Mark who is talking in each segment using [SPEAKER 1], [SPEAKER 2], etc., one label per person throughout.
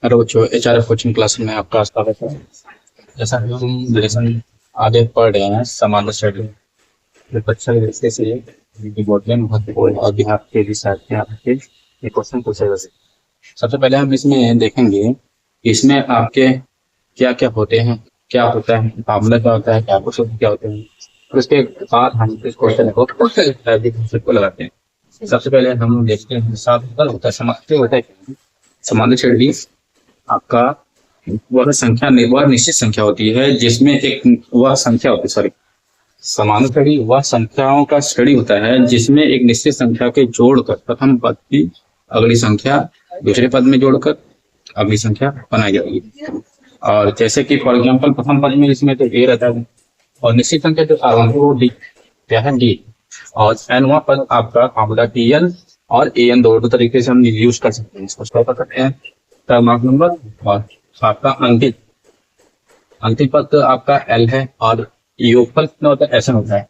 [SPEAKER 1] Hello बच्चों, HRF coaching class में आपका स्वागत है। जैसा कि हम लेसन आगे पढ़ रहे हैं सामान्य शेड्यूल जो परीक्षा के दृष्टि से बहुत महत्वपूर्ण और बिहार के विषय के आपके ये क्वेश्चन पूछे गए। सबसे पहले हम इसमें देखेंगे कि इसमें आपके क्या क्या होते हैं, क्या होता है, मामला क्या होता है, क्या कुछ क्या होते हैं। और उसके बाद हम इस क्वेश्चन को लगाते हैं। सबसे पहले हम देखते हैं सात होता है समाप्ति होता है सामान्य शेड्यूल आपका वह संख्या वह निश्चित संख्या होती है जिसमें एक वह संख्या होती है, सॉरी, समान श्रेणी वह संख्याओं का श्रेणी होता है जिसमें एक निश्चित संख्या के जोड़कर प्रथम पद की अगली संख्या दूसरे पद में जोड़कर अगली संख्या बनाई जाएगी। और जैसे कि फॉर एग्जाम्पल प्रथम पद में इसमें तो ए रहता है और निश्चित संख्या जो वो डी, क्या है डी, और एनवा पद आपका फॉर्मूला टी एन और ए एन दोनों तरीके से हम यूज कर सकते हैं। इसको क्या करते हैं क्रमांक नंबर और आपका अंतिम अंतिम पद आपका एल है और योगफल कितना होता है ऐसा होता है।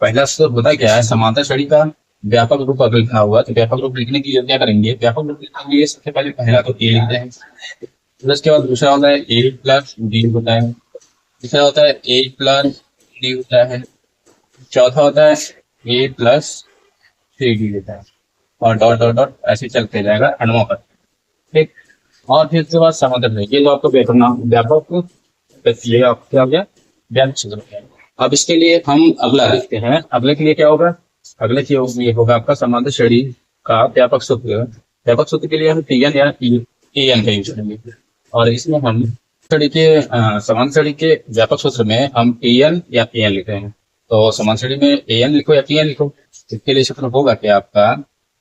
[SPEAKER 1] पहला सूत्र होता क्या है समांतर श्रेणी का व्यापक रूप अगर लिखा हुआ तो व्यापक रूप लिखने की क्या करेंगे, व्यापक रूप लिखने के लिए सबसे पहले पहला तो ए लिखते हैं, फिर उसके बाद दूसरा होता है ए प्लस डी होता है, तीसरा होता है ए प्लस डी होता है, चौथा होता है ए प्लस थ्री डी होता है और डॉट डॉट डॉट ऐसे चलते जाएगा अणुओं पर। ठीक, और फिर उसके बाद समांतर है ये जो आपको व्यापक ये आपको क्या हो गया व्यापक सूत्र हो गया। अब इसके लिए हम अगला देखते हैं, अगले के लिए क्या होगा, अगले के ये होगा आपका समांतर श्रेणी का व्यापक सूत्र। व्यापक सूत्र के लिए हम टी एन या ए एन का यूज करेंगे और इसमें हम श्रेणी के समांतर श्रेणी के व्यापक सूत्र में हम टी एन या ए एन लिखते हैं। तो समांतर श्रेणी में ए एन लिखो या टी एन लिखो, इसके लिए सूत्र होगा क्या आपका,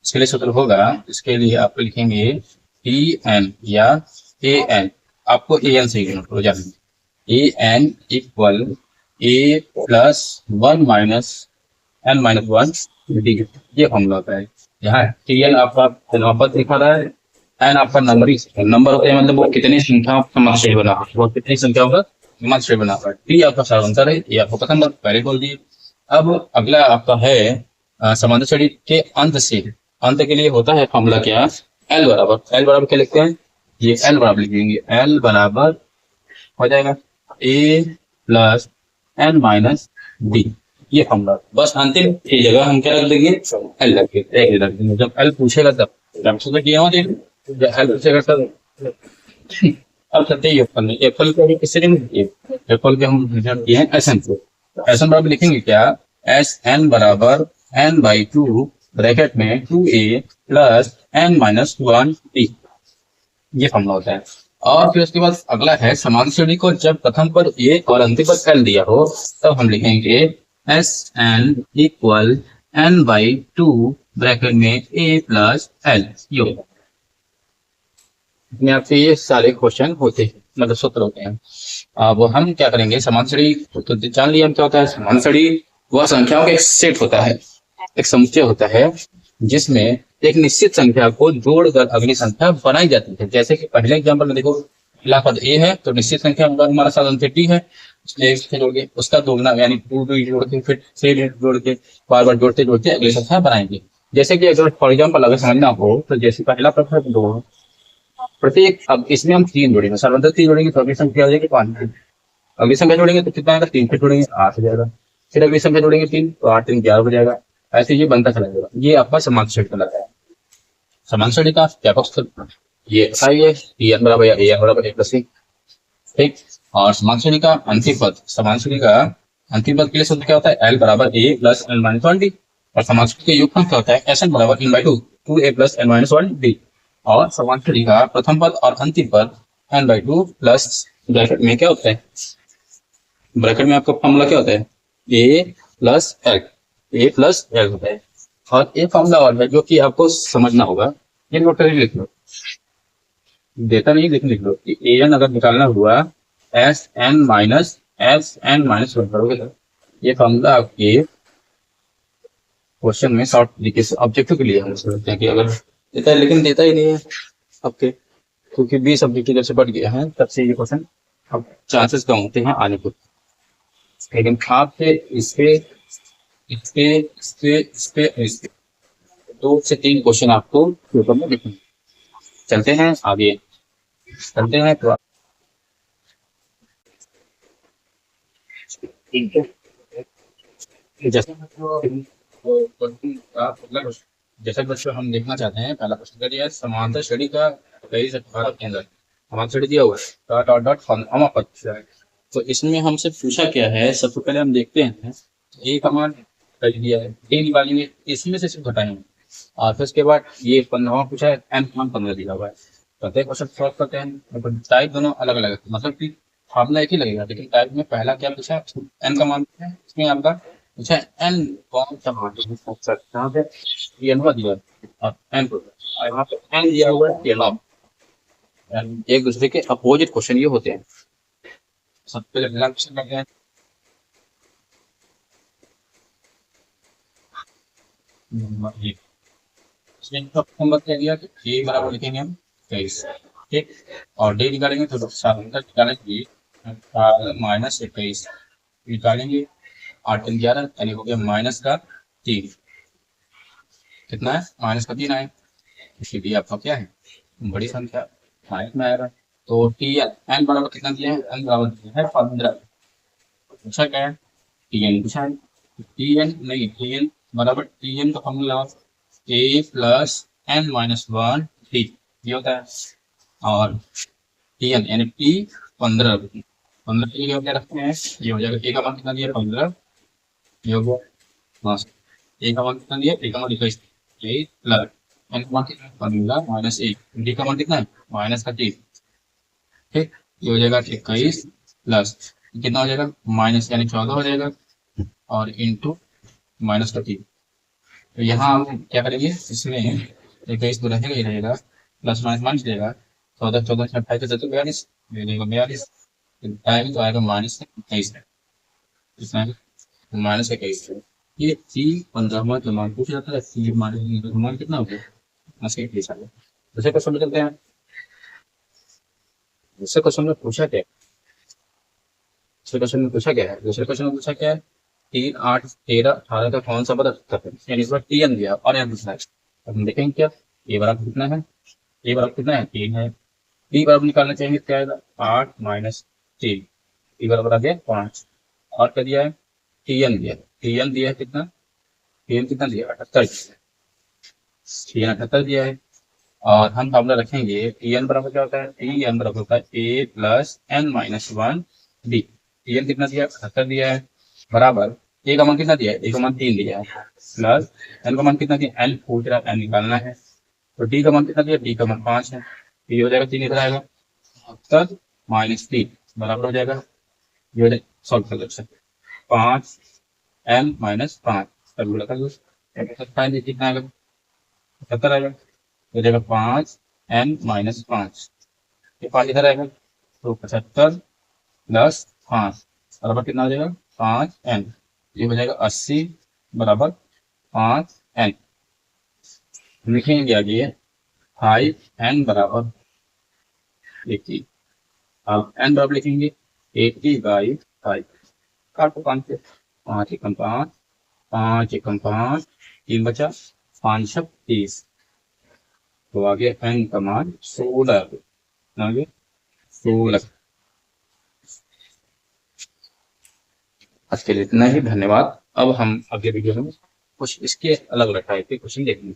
[SPEAKER 1] इसके लिए सूत्र होगा, इसके लिए आप लिखेंगे टी एन या ए एन, आपको ए एन से हो जाएगा a n equal a plus one minus n minus one D, ये फॉर्मूला होता है। यहाँ टी एन आपका पद दिखा रहा है, एन आपका नंबर होता है, मतलब वो कितनी संख्या समांतर श्रेणी बना, वो कितनी संख्या होगा समांतर श्रेणी बना है। टी आपका सारांतर है, ये आपको पसंद पहले बोल दिए। अब अगला आपका है समांतर श्रेणी के अंत से, अंत के लिए होता है फॉर्मूला क्या, एल बराबर क्या लिखते हैं, ये एल बराबर लिखेंगे, एल बराबर हो जाएगा ए प्लस एन माइनस डी, ये फॉर्मूला। बस अंतिम की जगह हम क्या रख देंगे, एल रख देंगे। जब एल पूछेगा तब एल पूछेगा तब अब चलते हैं एप्पल को किससे लिखेंगे, एप्पल के हम किए हैं एस एन को, एस एन बराबर लिखेंगे क्या, एस एन बराबर एन बाई टू ब्रैकेट में टू ए plus N minus one D, ये फॉर्मूला होता है। और फिर उसके बाद अगला है समांतर श्रेणी को जब प्रथम पद ए और अंतिम पद एल दिया हो तब हम लिखेंगे S N equal N by two bracket में ए प्लस एल, ये आपसे ये सारे क्वेश्चन होते हैं, मतलब सूत्र होते हैं। अब हम क्या करेंगे, समांतर श्रेणी तो जान लिया हम क्या होता है, समांतर श्रेणी वह संख्याओं का एक सेट होता है, एक समुच्चय होता है जिसमें एक निश्चित संख्या को जोड़कर अगली संख्या बनाई जाती है। जैसे कि पहले एग्जांपल में देखो पहला पद ए है तो निश्चित संख्या हमारा साधन टी है, उसमें एक जोड़ के उसका दोगुना यानी टू जोड़ के फिर थ्री जोड़ के बार बार जोड़ते जोड़ते अगली संख्या बनाएंगे। जैसे कि अगर फॉर एग्जाम्पल अगर समझना हो तो जैसे पहला पद है दो, प्रत्येक अब इसमें हम तीन जोड़ेंगे, सर्वत्र तीन जोड़ेंगे तो अगली संख्या हो जाएगी पांच, अगली संख्या जोड़ेंगे तो कितना आएगा तीन, फिर जोड़ेंगे आठ हो जाएगा, फिर अगली संख्या जोड़ेंगे तीन तो आठ तीन 11 हो जाएगा, ऐसे ये बनता चला जाएगा। ये आपका समांतर श्रेणी कहलाता है। समांतर श्रेणी का व्यापक सूत्र ये बताइए टी एन बराबर या ए एन बराबर ए प्लस सी, ठीक। और समांतर श्रेणी का अंतिम पद, समांतर श्रेणी का अंतिम पद के लिए सूत्र क्या होता है, एल बराबर a plus N minus one d, और समांतर श्रेणी के योगफल क्या होता है, एस एन बराबर N by two two A plus N minus one d, और समांतर श्रेणी का प्रथम पद और अंतिम पद n by two plus bracket में क्या होता है, ब्रैकेट में आपका फॉर्मूला क्या होता है a plus L, A plus L होता है। और एक फॉर्मूला और है जो कि आपको समझना होगा, ये नोट करके लिख लो, देता नहीं लेकिन लिख लो कि ए एन अगर निकालना हुआ एस एन माइनस वन करोगे तो ये फॉर्मूला आपके क्वेश्चन में शॉर्ट तरीके से ऑब्जेक्टिव के लिए हम समझते हैं कि अगर देता है, लेकिन देता ही नहीं है आपके, क्योंकि 20 ऑब्जेक्टिव जब से बढ़ गया है तब से ये क्वेश्चन अब चांसेस कम होते हैं आने को। लेकिन आपके इसके दो से तीन क्वेश्चन आपको पेपर में लिखना। चलते हैं आगे। करते हैं तो ठीक है। जैसे मतलब जैसे बच्चों हम देखना चाहते हैं, पहला क्वेश्चन दिया है समांतर श्रेणी का कई से भारत के अंदर समांतर श्रेणी दिया हुआ है डॉट डॉट डॉट हम आपका पूछा है। तो इसमें हमसे पूछा क्या है, सबसे पहले हम देखते हैं ए कमांड कर दिया है, ए निकालेंगे, इसमें से सिर्फ घटाएंगे और फिर उसके बाद ये 15वां पूछा है, एन कमांड 15 दिया हुआ है। प्रत्येक क्वेश्चन सॉल्व करते हैं, टाइप दोनों अलग अलग है, मतलब कि फार्मूला एक ही लगेगा, लेकिन टाइप में पहला क्या पूछा है, एन कमांड है, इसमें आपका पूछा है एन कौन सा मान यहाँ पे ये हुआ दिया है और एन और यहाँ पे एन दिया हुआ है, ये लॉग एक दूसरे के अपोजिट क्वेश्चन ये होते हैं। सबसे पहले पहला क्वेश्चन करते हैं, ये इसमें नंबर क्या दिया कि ए बराबर लिखेंगे हम 23, ठीक, और डी निकालेंगे तो निकालेंगे -21 निकालेंगे, 8 3 11 यानी हो गया माइनस का 3, कितना है माइनस का 3 आए, इसलिए डी आपका क्या है बड़ी संख्या माइनस में आएगा। तो टी एन बराबर कितना दिया है, एन बराबर दिया है 15, पूछा क्या है टी एन पूछा है, टी एन नहीं, टी एन बराबर टी एन का फॉर्मूला ए प्लस एन माइनस 1 टी ये होता है, और टी एन यानी टी 15 की जगह क्या रखते हैं, ये हो जाएगा ए का मान कितना दिया 15, ये हो गया हाँ ए का मान कितना दिया, ए का मान 21 प्लस एन का मान कितना 15 माइनस 1, डी का मान कितना है माइनस का 3, ठीक, ये हो जाएगा 21 प्लस कितना हो जाएगा माइनस यानी 14 हो जाएगा और इंटू माइनस का 3। तो यहाँ हम क्या करेंगे, इसमें 21 तो रहेगा ही रहेगा, प्लस माइनस माइनस देगा, 14 14 से 28 तो 42 ये देगा 42, टाइम तो आएगा माइनस 21 है, इसमें माइनस 21 है। ये सी 15वां क्रमांक पूछ जाता है, सी माइनस क्रमांक कितना हो गया माइनस का 21 आ गया। दूसरे क्वेश्चन में चलते हैं, दूसरे क्वेश्चन में पूछा क्या, दूसरे क्वेश्चन में पूछा क्या है, दूसरे क्वेश्चन में पूछा क्या है 3 8 13 18 का कौन सा पद है, यानी इस बार टी एन दिया और यहाँ दूसरा है। अब हम देखेंगे क्या ए बराबर कितना है, ए बराबर कितना है 3 है, बी बराबर निकालना चाहेंगे क्या आएगा 8 माइनस 3, बी बराबर आ गया 5, और क्या दिया है टी एन दिया, टी एन दिया है कितना, टी एन कितना दिया 78, टी एन 78 दिया है, और हम फॉर्मूला रखेंगे टी एन बराबर क्या होता है, टी एन बराबर होता है a plus N minus 1 d, t n कितना दिया 78 दिया है, बराबर ए का मान कितना दिया है, ए का मान 3 दिया है, प्लस एन का मान कितना दिया, एन पूछ रहा है एन निकालना है, तो डी का मान कितना दिया, डी का मान 5 है, ये हो जाएगा 3 इधर आएगा 78 माइनस 3 बराबर हो जाएगा, ये हो जाएगा सॉल्व कर सकते 5 एन माइनस 5 तब लगा कितना आएगा 75 आएगा, हो जाएगा 5 एन माइनस 5, ये 5 इधर आएगा तो 75 प्लस 5 बराबर कितना हो जाएगा 5 एन, ये हो जाएगा 80 बराबर 5 एन। लिखेंगे आगे 5 एन बराबर, देखिए अब एन बराबर लिखेंगे 80/5, काटो 5 से, 5 एकम 5 5 एकम 5 3 बचा 5 30, तो आगे एन का मान 16, आगे 16। आज के लिए इतना ही, धन्यवाद। अब हम अगले वीडियो में कुछ इसके अलग अलग टाइप के क्वेश्चन देखेंगे।